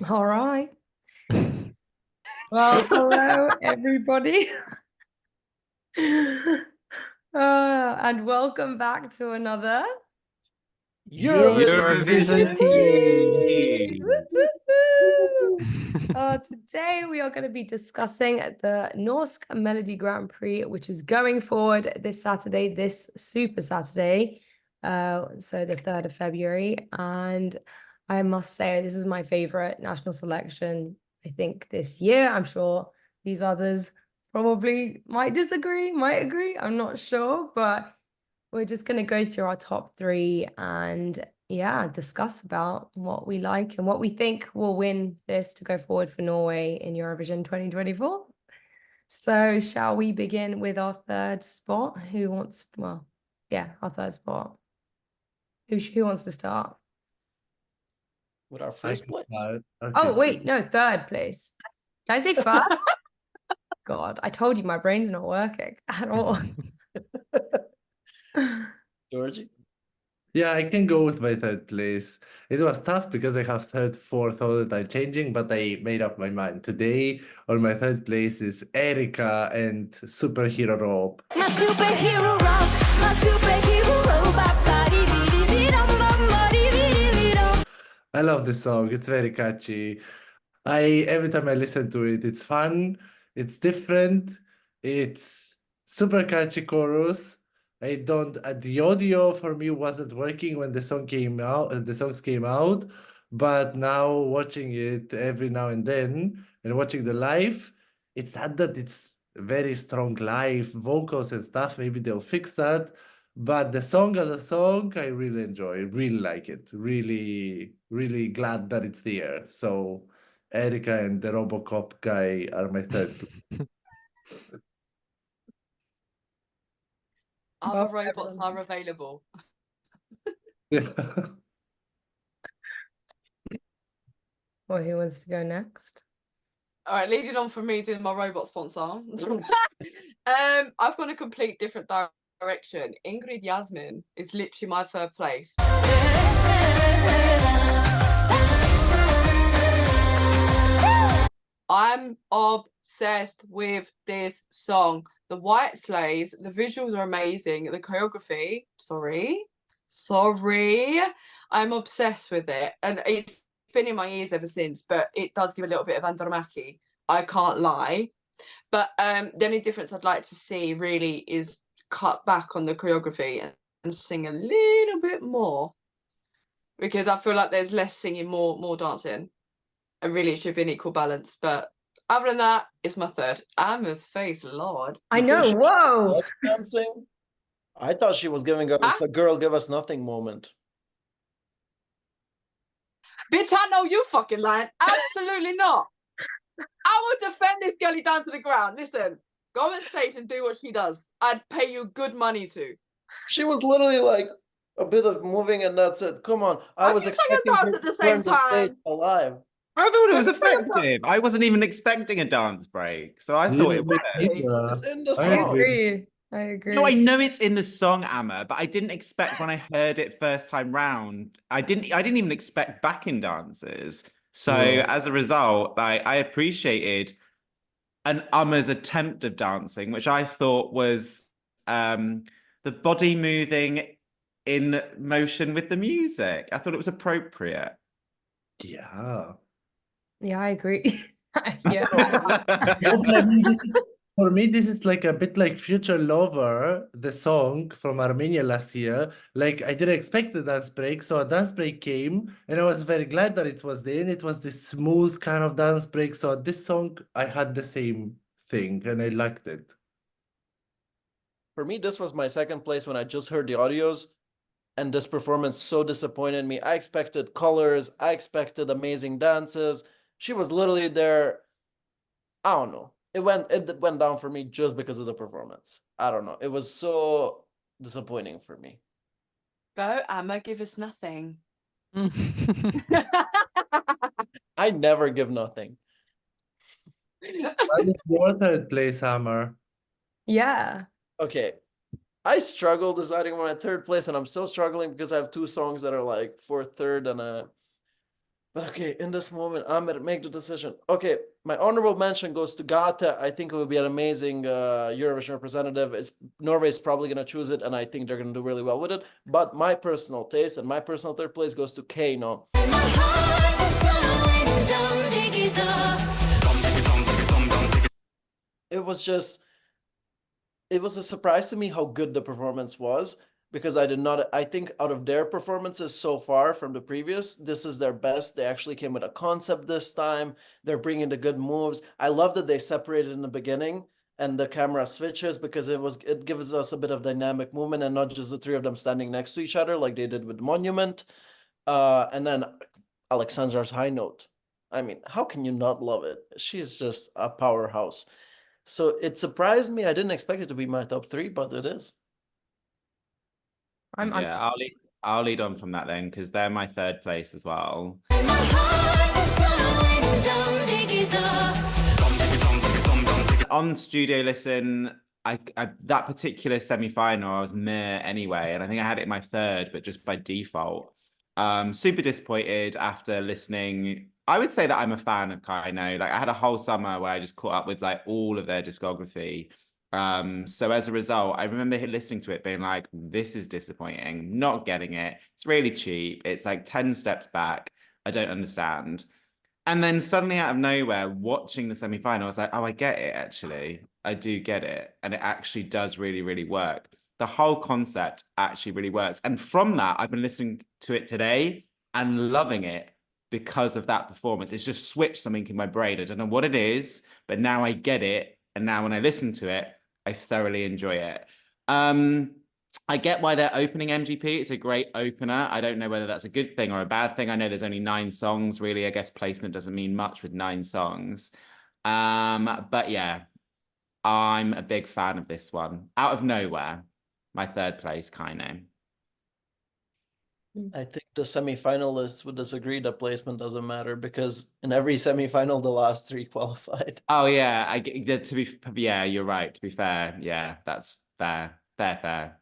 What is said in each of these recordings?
All right. Well, hello, everybody. And welcome back to another Eurovision Tea. Today we are going to be discussing the Norsk Melodi Grand Prix, which is going forward this Saturday, this Super Saturday, so the 3rd of February. And I must say, this is my favorite national selection, I think, this year. I'm sure these others probably might disagree, might agree. I'm not sure, but we're just going to go through our top three and discuss about what we like and what we think will win this to go forward for Norway in Eurovision 2024. So shall we begin with our third spot? Our third spot. Who wants to start? With our first place. Okay. Oh, wait, no, third place. Did I say first? God, I told you my brain's not working at all. Georgie? Yeah, I can go with my third place. It was tough because I have third, fourth all the time changing, but I made up my mind. Today, on my third place is Erika and Superhero Rob. My superhero rock, my superhero robot. I love this song. It's very catchy. Every time I listen to it, it's fun, it's different, it's super catchy chorus. The audio for me wasn't working when the songs came out, but now watching it every now and then and watching the live, it's sad that it's very strong live vocals and stuff. Maybe they'll fix that. But the song as a song, I really enjoy. Really like it. Really, really glad that it's there. So Erika and the Robocop guy are my third. Other robots are available. Yeah. Well, who wants to go next? All right, leading on from me doing my robot sponsor. I've gone a complete different direction. Ingrid Yasmin is literally my third place. I'm obsessed with this song. The white sleighs, the visuals are amazing. The choreography, sorry, I'm obsessed with it. And it's been in my ears ever since, but it does give a little bit of Andromachy. I can't lie. But the only difference I'd like to see really is cut back on the choreography and sing a little bit more. Because I feel like there's less singing, more dancing. And really it should be an equal balance. But other than that, it's my third. Amma's face, Lord. I know, whoa. Dancing? I thought she was giving us a girl give us nothing moment. Bitch, I know you fucking lying. Absolutely not. I would defend this girlie down to the ground. Listen, go on stage and do what she does. I'd pay you good money to. She was literally like a bit of moving and that's it. Come on. I was expecting her at the to same turn the stage time. alive. I thought it was effective. I wasn't even expecting a dance break, so I thought it was. It's in the I song. agree. No, I know it's in the song, Amma, but I didn't expect when I heard it first time round. I didn't even expect backing dancers. So as a result, I appreciated an Amma's attempt of dancing, which I thought was the body moving in motion with the music. I thought it was appropriate. Yeah. Yeah, I agree. Yeah. For me, this is like a bit like Future Lover, the song from Armenia last year. Like, I didn't expect the dance break, so a dance break came, and I was very glad that it was there, and it was this smooth kind of dance break. So this song, I had the same thing, and I liked it. For me, this was my second place when I just heard the audios, and this performance so disappointed me. I expected colors, I expected amazing dances. She was literally there. I don't know. It went down for me just because of the performance. I don't know. It was so disappointing for me. Go, Amma, give us nothing. I never give nothing. What is your third place, Hammer? Yeah. Okay. I struggle deciding on my third place, and I'm still struggling because I have two songs that are like fourth, third, and Okay, in this moment, I'm gonna make the decision. Okay, my honorable mention goes to Gata. I think it would be an amazing Eurovision representative. Norway is probably gonna choose it, and I think they're gonna do really well with it. But my personal taste and my personal third place goes to Kano. My heart is slowing down, dig it up. It was a surprise to me how good the performance was, because I think out of their performances so far from the previous, this is their best. They actually came with a concept this time. They're bringing the good moves. I love that they separated in the beginning and the camera switches, because it gives us a bit of dynamic movement and not just the three of them standing next to each other like they did with Monument. And then Alexandra's high note. I mean, how can you not love it? She's just a powerhouse. So it surprised me. I didn't expect it to be my top 3, but it is. I'm I'll lead on from that then, because they're my third place as well. My heart is slowing down, dig it up. On Studio Listen, I that particular semi-final, I was meh anyway, and I think I had it in my third, but just by default. Super disappointed after listening. I would say that I'm a fan of Kaino. Like, I had a whole summer where I just caught up with like all of their discography. So as a result, I remember listening to it being like, this is disappointing, not getting it. It's really cheap. It's like 10 steps back. I don't understand. And then suddenly out of nowhere, watching the semi-final, I was like, oh, I get it, actually. I do get it. And it actually does really, really work. The whole concept actually really works. And from that, I've been listening to it today and loving it because of that performance. It's just switched something in my brain. I don't know what it is, but now I get it. And now when I listen to it, I thoroughly enjoy it. I get why they're opening MGP. It's a great opener. I don't know whether that's a good thing or a bad thing. I know there's only 9 songs, really. I guess placement doesn't mean much with 9 songs. But yeah, I'm a big fan of this one. Out of nowhere, my third place, Kaino. I think the semifinalists would disagree that placement doesn't matter, because in every semifinal, the last 3 qualified. Oh yeah, yeah, you're right. To be fair, yeah, that's fair. But Fair.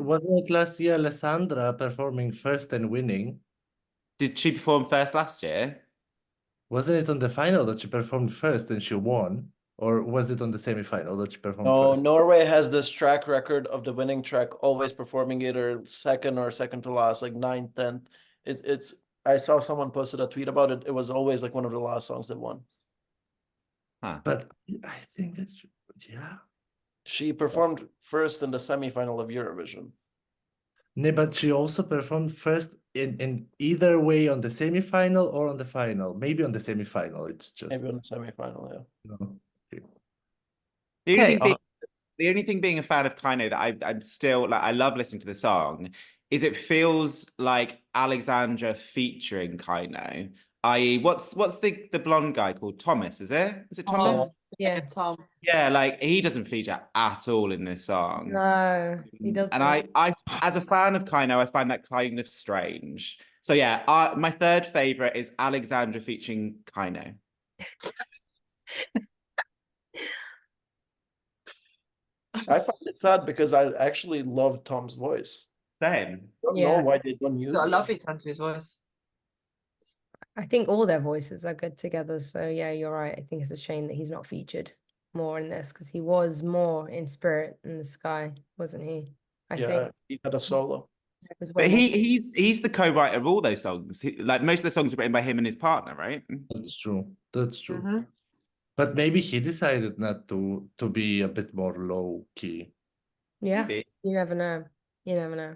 wasn't it last year Alessandra performing first and winning? Did she perform first last year? Wasn't it on the final that she performed first and she won? Or was it on the semi-final that she performed No, first? Norway has this track record of the winning track always performing either second or second to last, like 9th, 10th. It's I saw someone posted a tweet about it. It was always like one of the last songs that won. Huh. But I think that yeah. She performed first in the semifinal of Eurovision. No, but she also performed first in either way on the semi-final or on the final. Maybe on the semi-final. It's just Maybe on the semifinal, yeah. no. Okay. The only thing being a fan of Kaino that I'm still like, I love listening to the song, is it feels like Alexandra featuring Kaino. I.e., what's the blonde guy called? Thomas, is it? Is it Thomas? yeah. Tom. Yeah, like he doesn't feature at all in this song. No, he doesn't. And I as a fan of Kaino, I find that kind of strange. So yeah, my third favorite is Alexandra featuring Kaino. I find it sad because I actually love Tom's voice. Same. I don't Yeah. know why they don't use Got a it. lovely tone to his voice. I think all their voices are good together. So yeah, you're right. I think it's a shame that he's not featured more in this, because he was more in spirit in the sky, wasn't he? I Yeah, think he had a solo. it was But way more- he's the co-writer of all those songs. Like most of the songs are written by him and his partner, right? That's true. That's true. Mhm. But maybe he decided not to be a bit more low key. yeah. Maybe. You never know. You never know.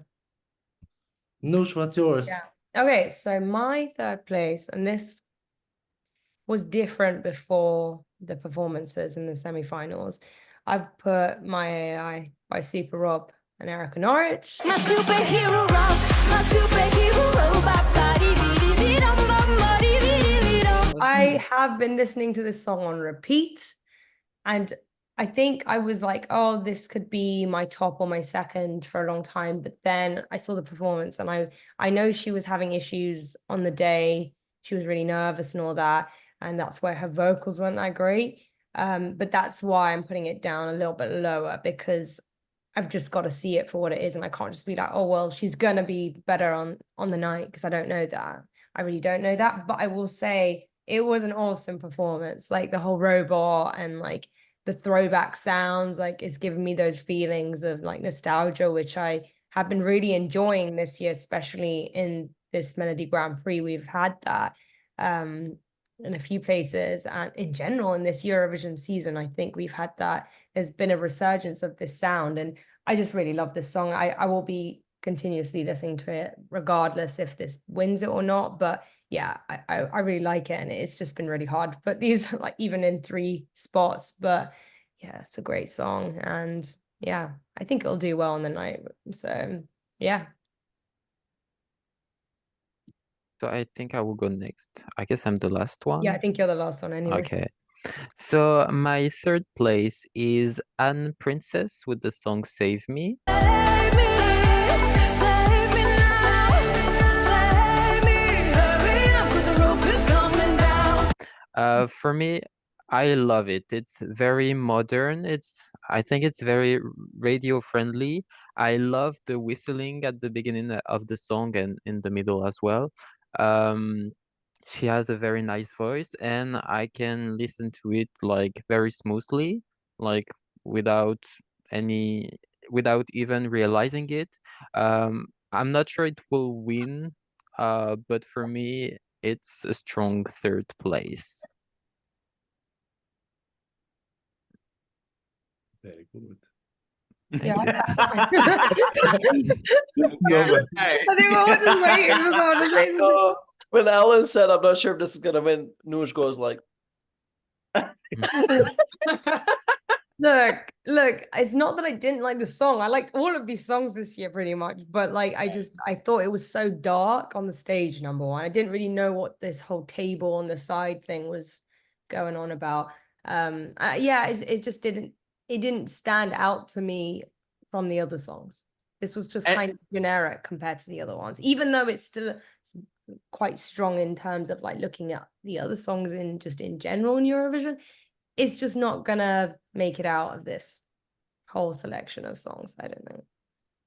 Noosh, what's yours? Yeah. Okay, so my third place, and this was different before the performances in the semi-finals. I've put My AI by Super Rob and Erica Norwich. My superhero rock, my superhero robot body, I have been listening to this song on repeat, and I think I was like, oh, this could be my top or my second for a long time. But then I saw the performance, and I know she was having issues on the day. She was really nervous and all that. And that's why her vocals weren't that great. But that's why I'm putting it down a little bit lower, because I've just got to see it for what it is. And I can't just be like, oh, well, she's going to be better on the night, because I don't know that. I really don't know that, but I will say it was an awesome performance. Like the whole robot and like the throwback sounds, like it's given me those feelings of like nostalgia, which I have been really enjoying this year, especially in this Melodi Grand Prix. We've had that in a few places, and in general in this Eurovision season, I think we've had that. There's been a resurgence of this sound, and I just really love this song. I will be continuously listening to it regardless if this wins it or not, but yeah, I really like it, and it's just been really hard to put these like even in 3 spots, but yeah, it's a great song, and yeah, I think it'll do well on the night. So yeah. So I think I will go next. I guess I'm the last one. Yeah, I think you're the last one anyway. Okay. So my third place is Anne Princess with the song Save Me. Save me, save me now, save me, hurry up 'cause the roof is coming down. For me, I love it. It's very modern. I think it's very radio friendly. I love the whistling at the beginning of the song and in the middle as well. She has a very nice voice, and I can listen to it like very smoothly, like without even realizing it. I'm not sure it will win, but for me, it's a strong third place. Very good. Thank you. I think we're all just waiting for someone to say something. When Alan said, "I'm not sure if this is gonna win," Nuj goes like, Look, it's not that I didn't like the song. I liked all of these songs this year pretty much, but like I thought it was so dark on the stage, number one. I didn't really know what this whole table on the side thing was going on about. Yeah, it just didn't stand out to me from the other songs. This was just kind of generic compared to the other ones, even though it's still quite strong in terms of like looking at the other songs in general in Eurovision. It's just not gonna make it out of this whole selection of songs, I don't think.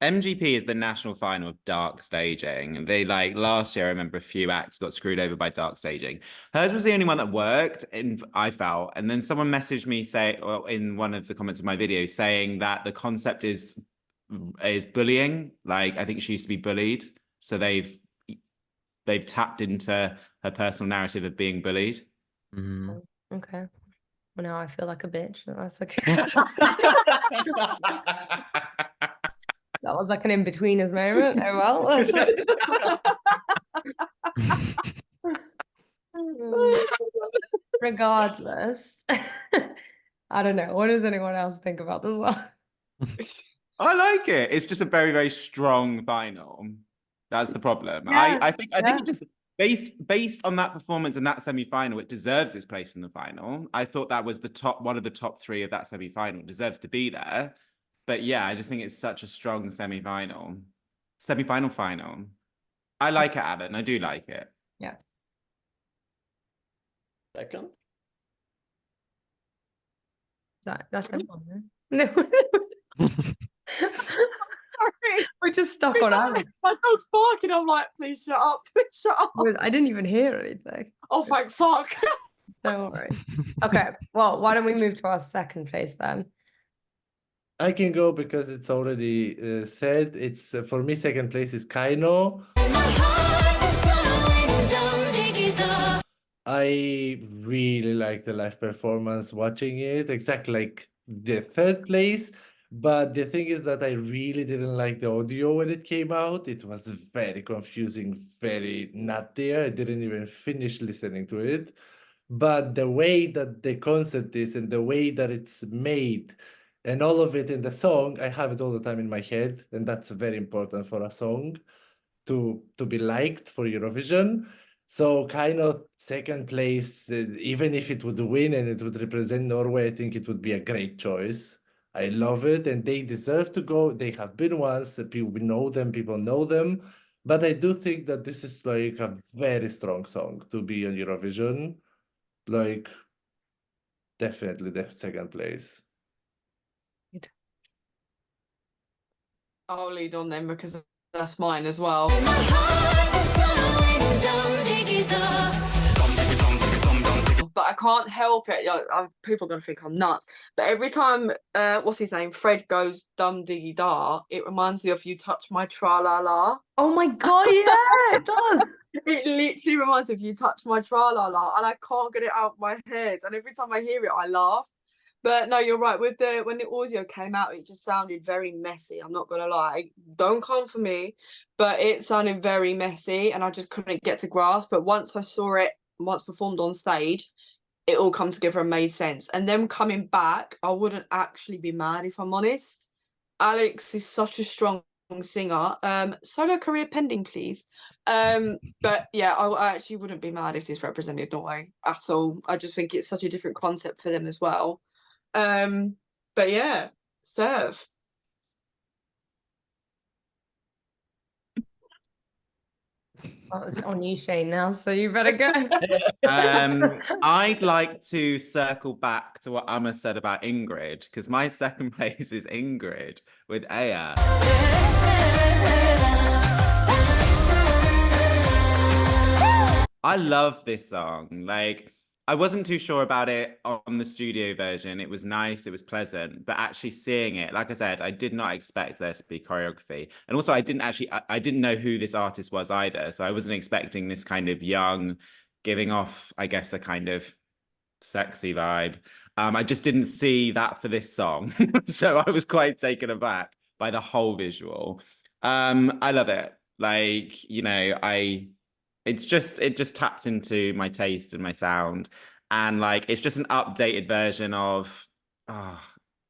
MGP is the national final of dark staging. They like last year, I remember a few acts got screwed over by dark staging. Hers was the only one that worked, and I felt. And then someone messaged me in one of the comments of my video saying that the concept is bullying. Like I think she used to be bullied, so they've tapped into her personal narrative of being bullied. Mm-hmm. Okay. Well, now I feel like a bitch. That's okay. That was like an in-betweeners moment. Oh well. Regardless, I don't know. What does anyone else think about this one? I like it. It's just a very, very strong final. That's the problem. Yeah, I think it just based on that performance in that semi-final, it deserves its place in the final. I thought that was one of the top 3 of that semi-final. It deserves to be there. But yeah, I just think it's such a strong semi-final. Final. I like it, Alan. I do like it. Yeah. second. That's everyone. No. Sorry. We're just stuck on Aaron. My dog's barking. I'm like, please shut up. Please shut up. I didn't even hear anything. Oh, thank fuck. Don't worry. Okay, well, why don't we move to our second place then? I can go because it's already said. It's for me, second place is Kaino. I really like the live performance watching it, exactly like the third place. But the thing is that I really didn't like the audio when it came out. It was very confusing, very not there. I didn't even finish listening to it. But the way that the concept is and the way that it's made and all of it in the song, I have it all the time in my head. And that's very important for a song to be liked for Eurovision. So kind of second place, even if it would win and it would represent Norway, I think it would be a great choice. I love it, and they deserve to go. They have been once, people know them, people know them. But I do think that this is like a very strong song to be on Eurovision. Like, definitely the second place. I'll lead on then because that's mine as well. But I can't help it. People are gonna think I'm nuts. But every time, what's his name, Fred goes dum diggy da, it reminds me of "You Touch My Tra La La." Oh my god, yeah, it does. It literally reminds me of "You Touch My Tra La La," and I can't get it out of my head. And every time I hear it, I laugh. But no, you're right. When the audio came out, it just sounded very messy. I'm not gonna lie. Don't come for me, but it sounded very messy, and I just couldn't get to grasp. But once I saw it, once performed on stage, it all come together and made sense. And them coming back, I wouldn't actually be mad if I'm honest. Alex is such a strong singer. Solo career pending, please. But yeah, I actually wouldn't be mad if this represented Norway at all. I just think it's such a different concept for them as well. But yeah, serve. Oh, it's on you, Shane, now, so you better go. I'd like to circle back to what Amma said about Ingrid, because my second place is Ingrid with Aya. I love this song. Like, I wasn't too sure about it on the studio version. It was nice, it was pleasant, but actually seeing it, like I said, I did not expect there to be choreography. And also I didn't know who this artist was either. So I wasn't expecting this kind of young, giving off, I guess, a kind of sexy vibe. I just didn't see that for this song. So I was quite taken aback by the whole visual. I love it. Like, you know, it just taps into my taste and my sound, and like it's just an updated version of I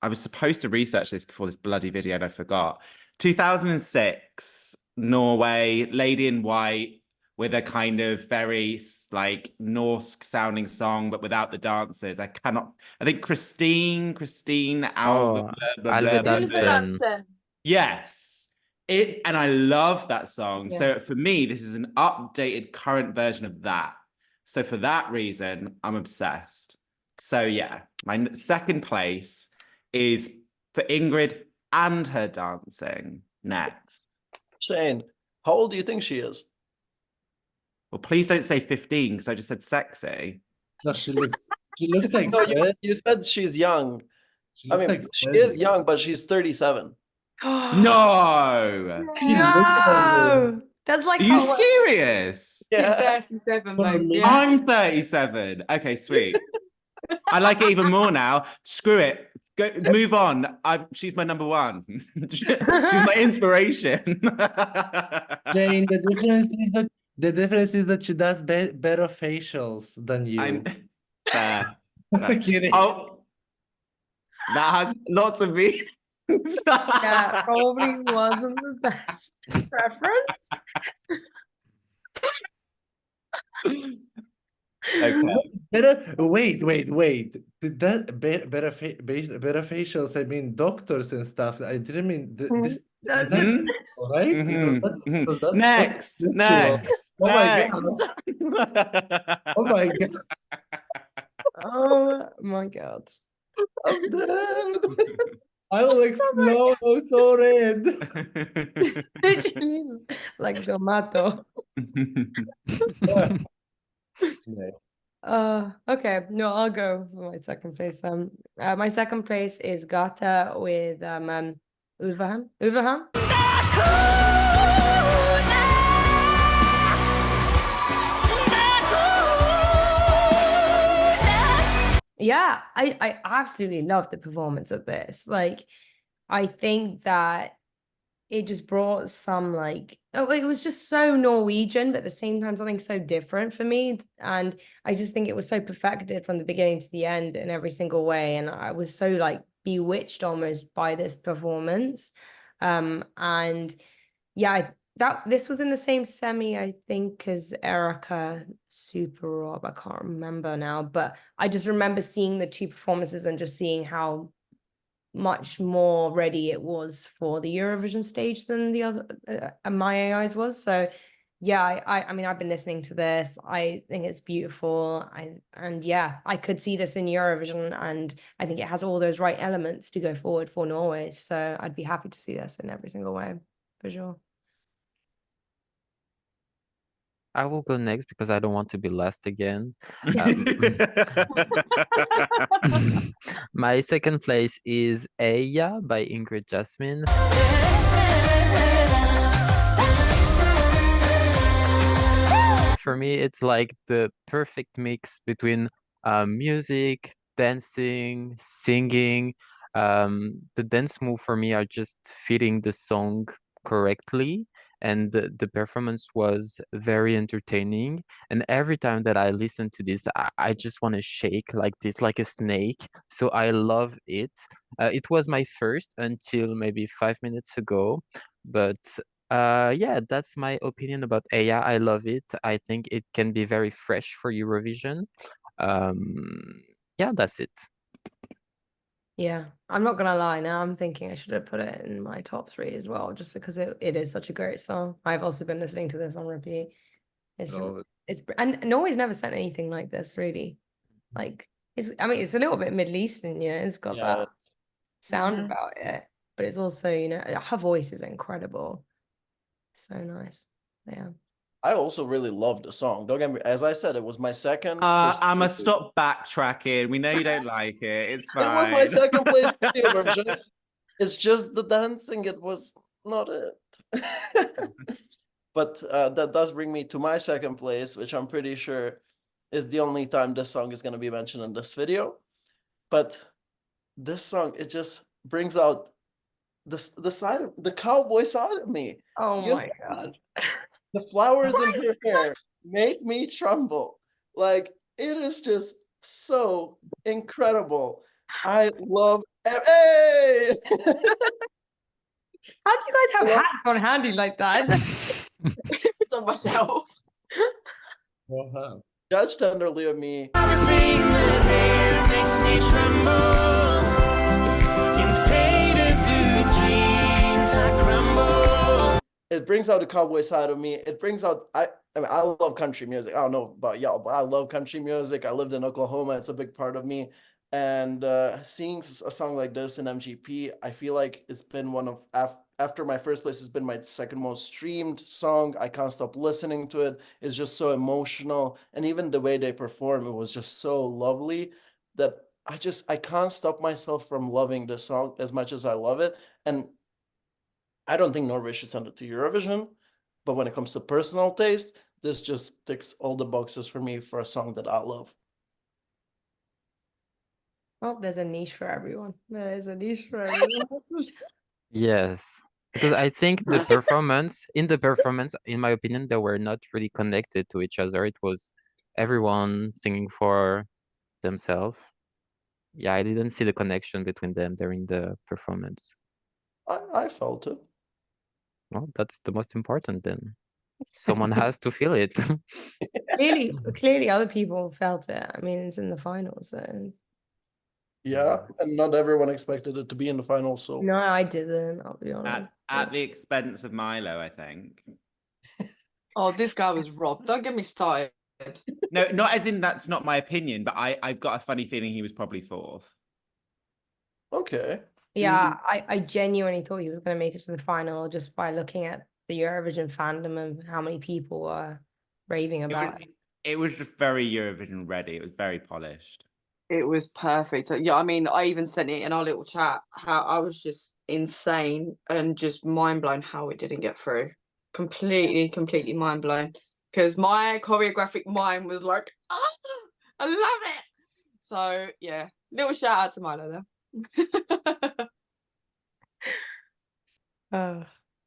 was supposed to research this before this bloody video and I forgot. 2006 Norway, Lady in White, with a kind of very like Norse sounding song but without the dances. I think Christine Alva, Alva Dansen. yes. And I love that song. Yeah. So for me, this is an updated current version of that. So for that reason, I'm obsessed. So yeah, my second place is for Ingrid and her dancing next. Shane, how old do you think she is? Well, please don't say 15 because I just said sexy. No, she looks like No, that. you said she's young. She I looks mean, like she that. is young, but she's 37. No! She looks like No, that's like Are you how serious? Yeah. 37, For babe. me. Yeah. I'm 37. Okay, sweet. I like it even more now. Screw it. Go move on. She's my number one. She's my inspiration. Jane, the difference is that she does better facials than you. I'm fair. Kidding. Oh, that has lots of meanings. yeah, probably wasn't the best preference. Okay. Wait. That better facials. I mean doctors and stuff. I didn't mean this. That's Mhm. Right? Mhm. Was that Next. Oh my god. Oh my god. Oh my god. I'm dead. I will explode. I'm so red. Literally, like tomato. Okay, no, I'll go for my second place. My second place is Gata with Ulvaham. Yeah, I absolutely love the performance of this. Like, I think that it just brought some like, oh, it was just so Norwegian, but at the same time something so different for me. And I just think it was so perfected from the beginning to the end in every single way. And I was so like bewitched almost by this performance. And yeah, this was in the same semi, I think, as Erica Super Rob. I can't remember now, but I just remember seeing the two performances and just seeing how much more ready it was for the Eurovision stage than the other My AI's was. So yeah, I mean, I've been listening to this. I think it's beautiful. And yeah, I could see this in Eurovision, and I think it has all those right elements to go forward for Norway. So I'd be happy to see this in every single way, for sure. I will go next because I don't want to be last again. Um, my second place is Eya by Ingrid Jasmine. For me, it's like the perfect mix between music, dancing, singing. The dance move for me are just fitting the song correctly, and the performance was very entertaining. And every time that I listen to this, I just want to shake like this, like a snake. So I love it. It was my first until maybe 5 minutes ago, but yeah, that's my opinion about Eya. I love it. I think it can be very fresh for Eurovision. Yeah, that's it. Yeah, I'm not gonna lie. Now I'm thinking I should have put it in my top 3 as well, just because it is such a great song. I've also been listening to this on repeat. It's No, and Norway's never sent anything like this, really. Like I mean, it's a little bit Middle Eastern, you know. It's got Yeah, that sound Mhm. about it, but it's also, you know, her voice is incredible. So nice. Yeah. I also really love the song. Don't get me, as I said, it was my second. for I'ma studio. stop backtracking. We know you don't like it. It's fine. It was my second place studio versions. It's just the dancing, it was not it. But that does bring me to my second place, which I'm pretty sure is the only time this song is going to be mentioned in this video. But this song, it just brings out the side of the cowboy side of me. Oh You my know, God. the flowers in her hair make me tremble. Like, it is just so incredible. I love. Hey! How do you guys have Well- hats on handy like that? It's on myself. Judge tenderly of me. Seeing the hair makes me tremble. In faded blue jeans, I crumble. It brings out the cowboy side of me. It brings out. I mean, I love country music. I don't know about y'all, but I love country music. I lived in Oklahoma. It's a big part of me. And seeing a song like this in MGP, I feel like it's been one of after my first place, it's been my second most streamed song. I can't stop listening to it. It's just so emotional, and even the way they perform, it was just so lovely that I can't stop myself from loving this song as much as I love it. And I don't think Norway should send it to Eurovision, but when it comes to personal taste, this just ticks all the boxes for me for a song that I love. Well, there's a niche for everyone. There is a niche for everyone. Yes, because I think the performance, in my opinion, they were not really connected to each other. It was everyone singing for themselves. Yeah, I didn't see the connection between them during the performance. I felt it. Well, that's the most important then. Someone has to feel it. Clearly, other people felt it. I mean, it's in the finals, so Yeah, and not everyone expected it to be in the final, so no, I didn't. I'll be honest. At the expense of Milo, I think. Oh, this guy was robbed. Don't get me started. No, not as in that's not my opinion, but I've got a funny feeling he was probably fourth. okay. Yeah, I genuinely thought he was going to make it to the final just by looking at the Eurovision fandom and how many people were raving about it. It was just very Eurovision ready. It was very polished. It was perfect. Yeah, I mean, I even sent it in our little chat how I was just insane and just mind blown how it didn't get through. Completely mind blown. Because my choreographic mind was like, oh, I love it. So yeah, little shout out to Milo there. Oh,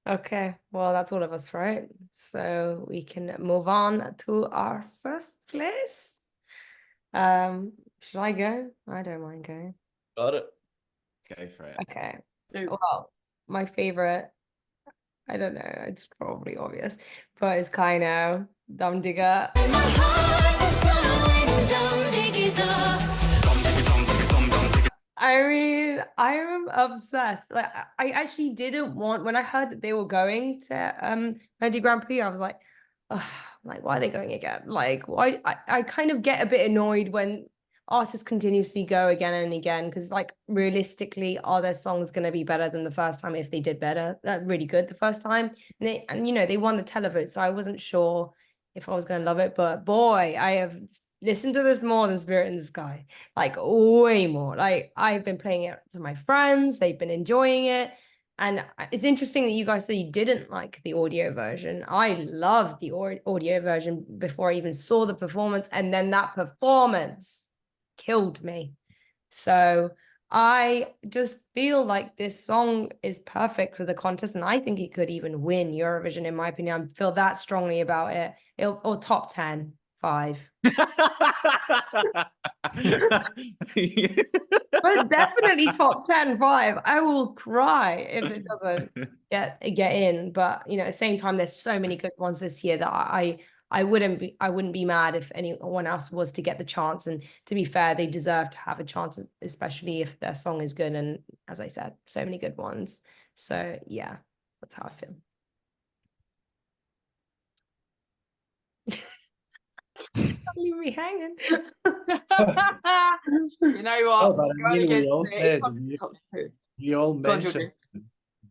okay. Well, that's all of us, right? So we can move on to our first place. Should I go? I don't mind going. Got it. Go for it. Okay. Ooh. Well, my favorite, I don't know, it's probably obvious, but it's kind of Dum Digger. My heart is going down, dig it up. I mean, I am obsessed. Like, I actually didn't want, when I heard that they were going to Melodi Grand Prix, I was like, ugh, like, why are they going again? Like, why? I kind of get a bit annoyed when artists continuously go again and again, because like realistically, are their songs going to be better than the first time if they did better? Really good the first time, and you know they won the televote, so I wasn't sure if I was going to love it, but boy, I have listened to this more than Spirit in the Sky, like way more. Like I've been playing it to my friends, they've been enjoying it. And it's interesting that you guys say you didn't like the audio version. I loved the audio version before I even saw the performance, and then that performance killed me. So I just feel like this song is perfect for the contest, and I think it could even win Eurovision, in my opinion. I feel that strongly about it. Or top 10, 5. But definitely top 10, 5. I will cry if it doesn't get in. But you know, at the same time, there's so many good ones this year that I wouldn't be mad if anyone else was to get the chance. And to be fair, they deserve to have a chance, especially if their song is good. And as I said, so many good ones. So yeah, that's how I feel. Leave me hanging. You know what? Oh, but I Going mean, we against all it, said it's not top two. we all Go on, mentioned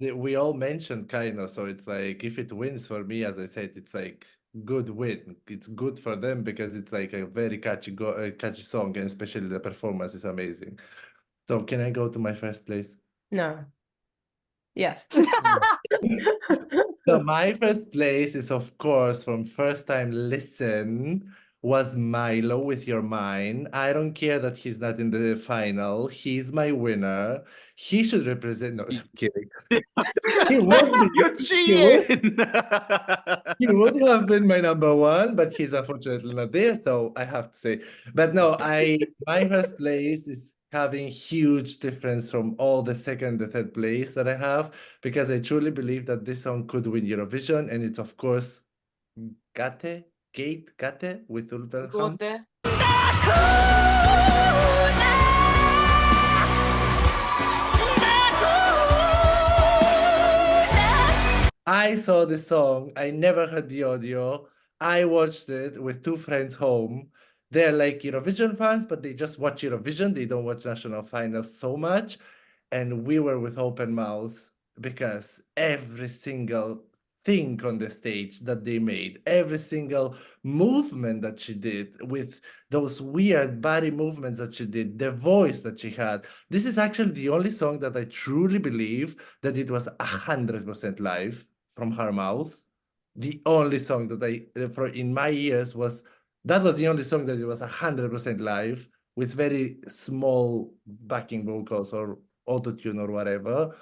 Georgie. we all mentioned Kaino, so it's like if it wins for me, as I said, it's like good win. It's good for them because it's like a very catchy catchy song, and especially the performance is amazing. So can I go to my first place? No. Yes. So my first place is, of course, from first time listen, was Milo with Your Mind. I don't care that he's not in the final. He's my winner. He should represent. No, I'm kidding. He would be. You're cheating. He would have been my number one, but he's unfortunately not there, so I have to say. But no, my first place is having huge difference from all the second, the third place that I have, because I truly believe that this song could win Eurovision, and it's of course Gate with Go Ulverham. on there. I saw the song, I never heard the audio. I watched it with 2 friends home. They're like Eurovision fans, but they just watch Eurovision. They don't watch national finals so much. And we were with open mouths because every single thing on the stage that they made, every single movement that she did with those weird body movements that she did, the voice that she had. This is actually the only song that I truly believe that it was 100% live from her mouth. The only song that in my ears was the only song that it was 100% live with very small backing vocals or autotune or whatever.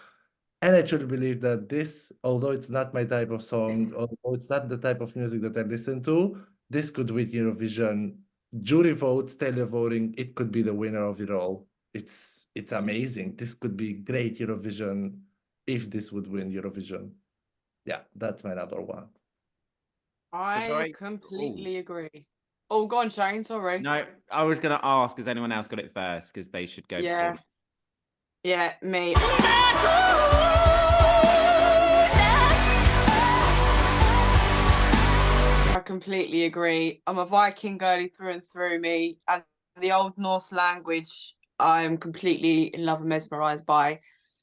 And I truly believe that this, although it's not my type of song, although it's not the type of music that I listen to, this could win Eurovision. Jury votes, televoting, it could be the winner of it all. It's amazing. This could be great Eurovision if this would win Eurovision. Yeah, that's my number one. I completely agree. Oh, go on, Shane. Sorry. No, I was going to ask, has anyone else got it first? Because they should go. Yeah. before. Yeah, me. I completely agree. I'm a Viking girly through and through, me. And the Old Norse language, I'm completely in love and mesmerised by.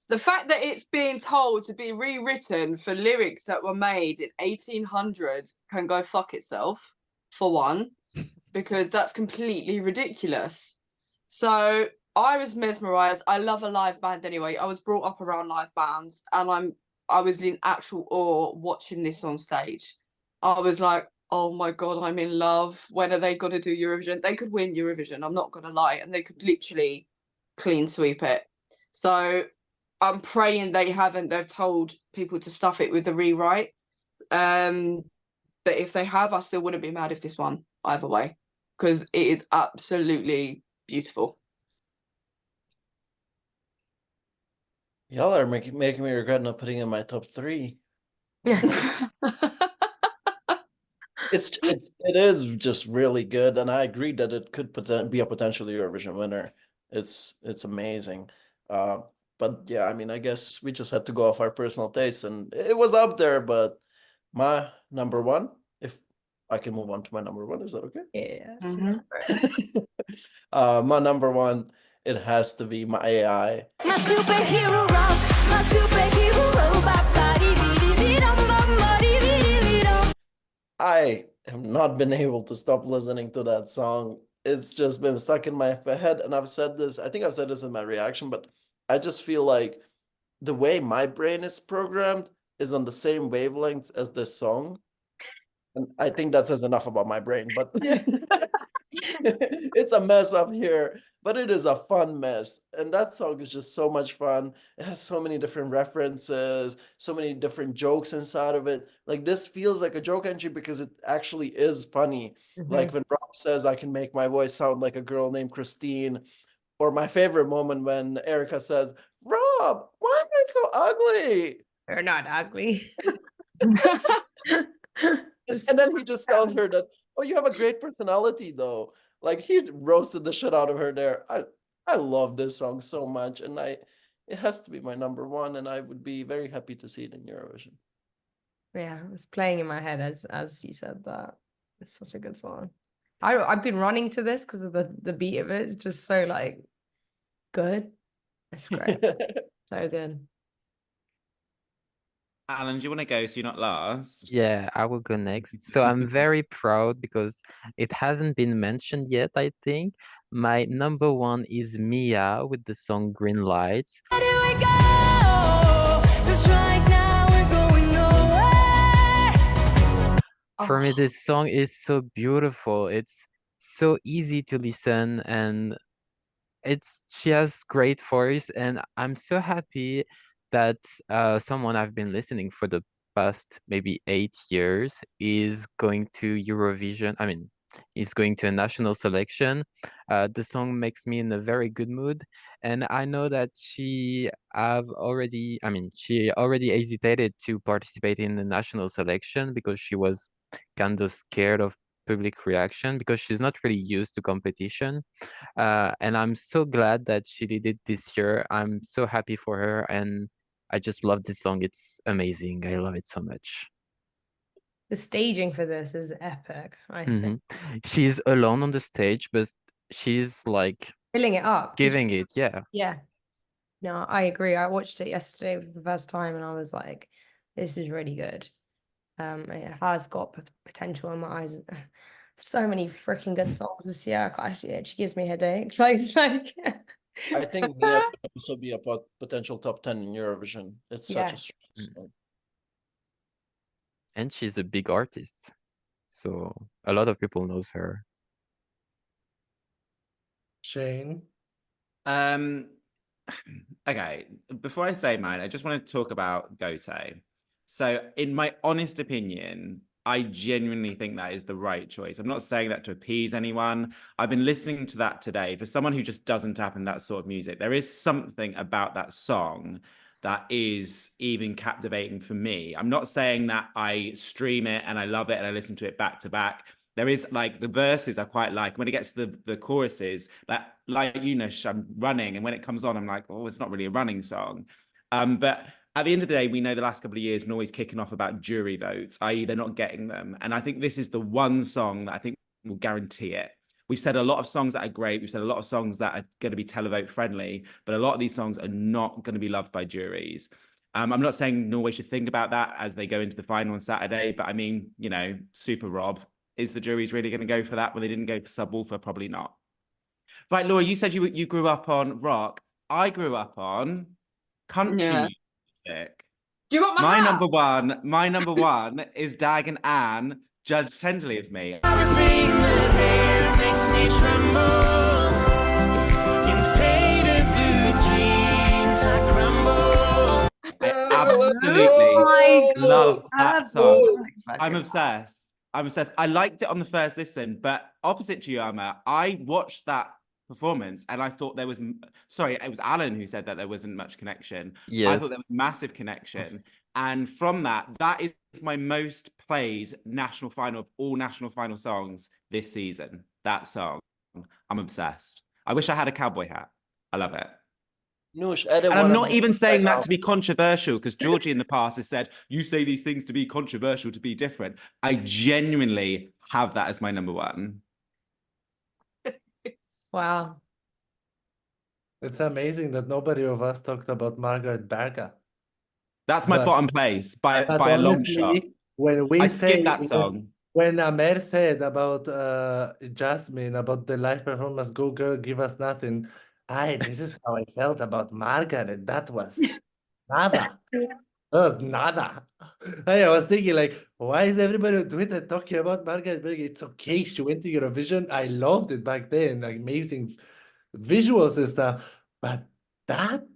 The fact that it's being told to be rewritten for lyrics that were made in 1800 can go fuck itself, for one, because that's completely ridiculous. So I was mesmerised. I love a live band anyway. I was brought up around live bands, and I was in actual awe watching this on stage. I was like, oh my God, I'm in love. When are they going to do Eurovision? They could win Eurovision, I'm not going to lie, and they could literally clean sweep it. So I'm praying they haven't. They've told people to stuff it with a rewrite. But if they have, I still wouldn't be mad if this won either way, because it is absolutely beautiful. Y'all are making me regret not putting in my top 3. It is just really good, and I agree that it could be a potential Eurovision winner. It's amazing. But yeah, I mean, I guess we just had to go off our personal tastes, and it was up there. But my number one, if I can move on to my number one, is that okay? Yeah. My number one, it has to be my AI. My superhero rock, my superhero robot body, have not been able to stop listening to that song. It's just been stuck in my head. And I've said this, I think I've said this in my reaction, but I just feel like the way my brain is programmed is on the same wavelength as this song. And I think that says enough about my brain, but it's a mess up here, but it is a fun mess. And that song is just so much fun. It has so many different references, so many different jokes inside of it. Like this feels like a joke entry because it actually is funny. Like when Rob says, I can make my voice sound like a girl named Christine. Or my favorite moment when Erica says, Rob, why am I so ugly? They're not ugly. And then he just tells her that, oh, you have a great personality though. Like he roasted the shit out of her there. I love this song so much, and it has to be my number one, and I would be very happy to see it in Eurovision. Yeah, it's playing in my head as you said that. It's such a good song. I've been running to this because of the beat of it. It's just so like good. It's great. So good. Alan, do you want to go so you're not last? Yeah, I will go next. So I'm very proud because it hasn't been mentioned yet, I think. My number one is Mia with the song Green Lights. Where do we go? 'Cause right now we're going nowhere. For me, this song is so beautiful. It's so easy to listen and she has great voice, and I'm so happy that someone I've been listening for the past maybe 8 years is going to Eurovision. I mean, is going to a national selection. The song makes me in a very good mood, and I know that she already hesitated to participate in the national selection because she was kind of scared of public reaction because she's not really used to competition. And I'm so glad that she did it this year. I'm so happy for her, and I just love this song. It's amazing. I love it so much. The staging for this is epic, I think. She's alone on the stage, but she's like Filling it up. giving it, yeah. Yeah. No, I agree. I watched it yesterday for the first time and I was like, this is really good. It has got potential in my eyes. So many freaking good songs this year. It gives me a headache. Like, it's like I think Mia could also be a potential top 10 in Eurovision. It's such a strong song. And she's a big artist, so a lot of people knows her. Shane. Okay, before I say mine, I just want to talk about Gote. So in my honest opinion, I genuinely think that is the right choice. I'm not saying that to appease anyone. I've been listening to that today. For someone who just doesn't tap in that sort of music, there is something about that song that is even captivating for me. I'm not saying that I stream it and I love it and I listen to it back to back. There is like the verses I quite like. When it gets to the choruses, like you know, I'm running, and when it comes on, I'm like, oh, it's not really a running song. But at the end of the day, we know the last couple of years and always kicking off about jury votes, i.e. they're not getting them. And I think this is the one song that I think will guarantee it. We've said a lot of songs that are great. We've said a lot of songs that are going to be televote friendly, but a lot of these songs are not going to be loved by juries. I'm not saying Norway should think about that as they go into the final on Saturday, but I mean, you know, Super Rob, is the juries really going to go for that when they didn't go for Subwoofer? Probably not. Right, Laura, you said you grew up on rock. I grew up on country music. Do you want my number one is Dag and Anne, Judge Tenderly of Me. Everything the hair makes me tremble. In faded blue jeans, I crumble. I absolutely love that song. I'm obsessed. I liked it on the first listen, but opposite to you, Emma, I watched that performance and I thought there was, sorry, it was Alan who said that there wasn't much connection. Yes. I thought there was massive connection. And from that is my most played national final of all national final songs this season. That song. I'm obsessed. I wish I had a cowboy hat. I love it. And I'm not even saying that to be controversial, because Georgie in the past has said, you say these things to be controversial, to be different. I genuinely have that as my number one. Wow. It's amazing that nobody of us talked about Margaret Berger. That's my bottom place by a long shot. When we I say skipped that song. when Amer said about Jasmine, about the live performance, "Go girl, give us nothing," this is how I felt about Margaret. That was nada. That was nada. I was thinking, like, why is everybody on Twitter talking about Margaret Berg? It's okay. She went to Eurovision. I loved it back then, like amazing visuals and stuff. But that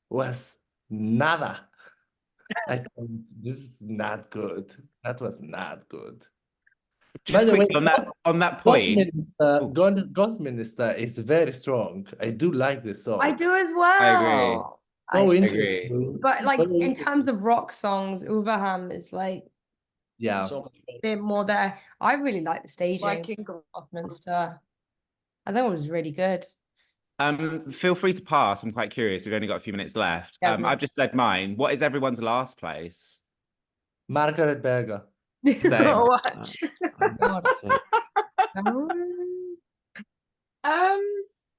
was nada. I thought, this is not good. That was not good. By Just the way, quickly on that point. Oh, God Minister is very strong. I do like this song. I do as well. I agree. So I interesting. agree. But like So in terms interesting. of rock songs, Overham is like Yeah. So much a better. bit more there. I really like the staging. Viking. Westminster. I think it was really good. Feel free to pass. I'm quite curious. We've only got a few minutes left. Yeah, no. I've just said mine. What is everyone's last place? Margaret Berger. Same. What?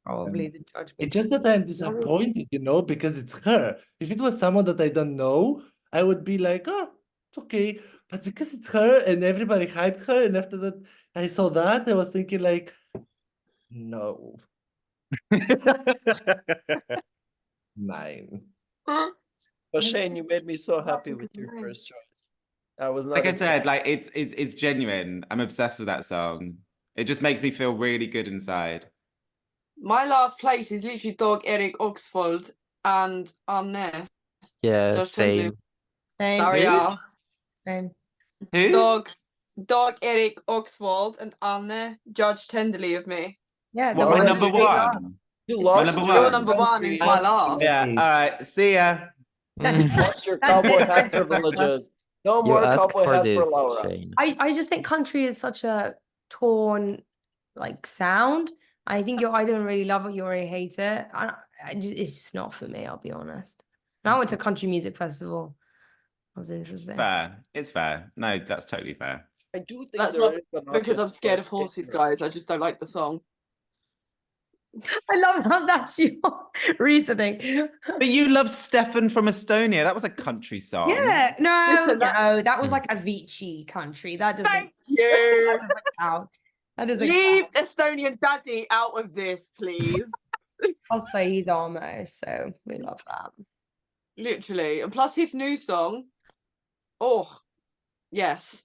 Probably the judgment. It's just that I'm disappointed, because it's her. If it was someone that I don't know, I would be like, oh, it's okay. But because it's her and everybody hyped her, and after that, I saw that, I was thinking like, no, 9. But Shane, you made me so happy with your first choice. I was not Like I said, expecting- like it's genuine. I'm obsessed with that song. It just makes me feel really good inside. My last place is literally Dog Erik Oxfold and Anne. Yeah, Just totally- same. Same. Sorry, y'all. Same. Who? Dog Erik Oxfold and Anne judge tenderly of me. Yeah. Well, the My Alright, number one- one. You It's lost number your one. number one country- is my last. Yeah. All right. See ya. Mm. Lost your That's cowboy it. hat privileges. No You more asked cowboy for hat for this, Laura. Shane. I just think country is such a torn like sound. I think you either really love it, you already hate it. It's just not for me, I'll be honest. And I went to country music festival. That was interesting. Fair. It's fair. No, that's totally fair. I do think That's there not is an because I'm audience scared for of horses, it. guys. I just don't like the song. I love how that's your reasoning. But you love Stefan from Estonia. That was a country song. Yeah, no, Listen, no, that was Hmm. like Avicii country. That doesn't, Thank that you. doesn't count. That doesn't Leave count. Estonian daddy out of this, please. I'll say he's Armo, so we love that. Literally. And plus his new song. Oh, yes.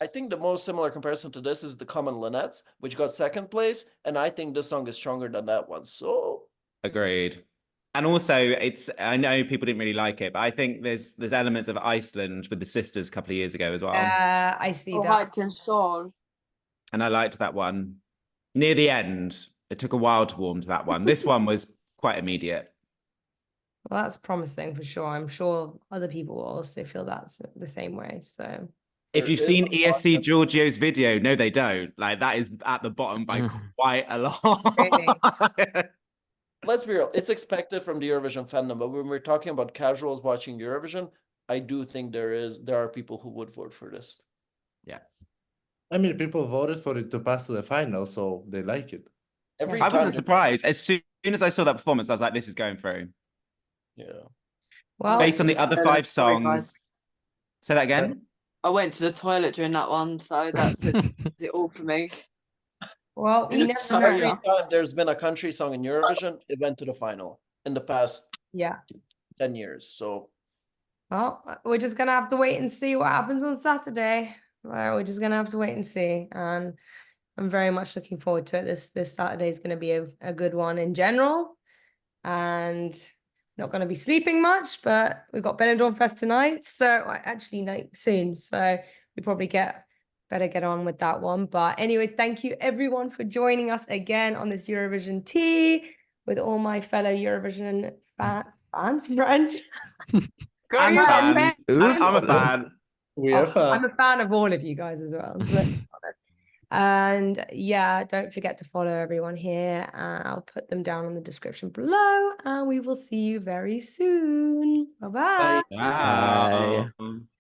I think the most similar comparison to this is the Common Linnets, which got second place, and I think this song is stronger than that one. So Agreed. And also, I know people didn't really like it, but I think there's elements of Iceland with the sisters a couple of years ago as well. I see Oh, that. Heidken Shaw. And I liked that one. Near the end, it took a while to warm to that one. This one was quite immediate. Well, that's promising for sure. I'm sure other people will also feel that's the same way. So If you've There seen is a lot ESC of- Giorgio's video, no, they don't. Like that is at the bottom by Mhm. quite a lot. Really? let's be real, it's expected from the Eurovision fandom, but when we're talking about casuals watching Eurovision, I do think there are people who would vote for this. I mean, people voted for it to pass to the final, so they like it. Every I time. wasn't surprised. As soon as I saw that performance, I was like, this is going through. Yeah. well, Based on the other Yeah, 5 sorry, guys. songs. Say that again. I went to the toilet during that one, so that's it all for me. well, you never Sorry, know. Every yeah. time there's been a country song in Eurovision, it went to the final in the past Yeah. 10 years. So Well, we're just gonna have to wait and see what happens on Saturday. We're just gonna have to wait and see. And I'm very much looking forward to it. This Saturday is gonna be a good one in general. And not gonna be sleeping much, but we've got Benidorm Fest tonight. So actually night soon. So we probably better get on with that one. But anyway, thank you everyone for joining us again on this Eurovision Tea with all my fellow Eurovision fans, friends. Go I'm a you fan. Ben. I'm a Oops. fan. We Oh, have I'm a fan of all of you guys as well. Let's be honest. And yeah, don't forget to follow everyone here. I'll put them down in the description below, and we will see you very soon. Bye bye. Bye. Wow. Bye.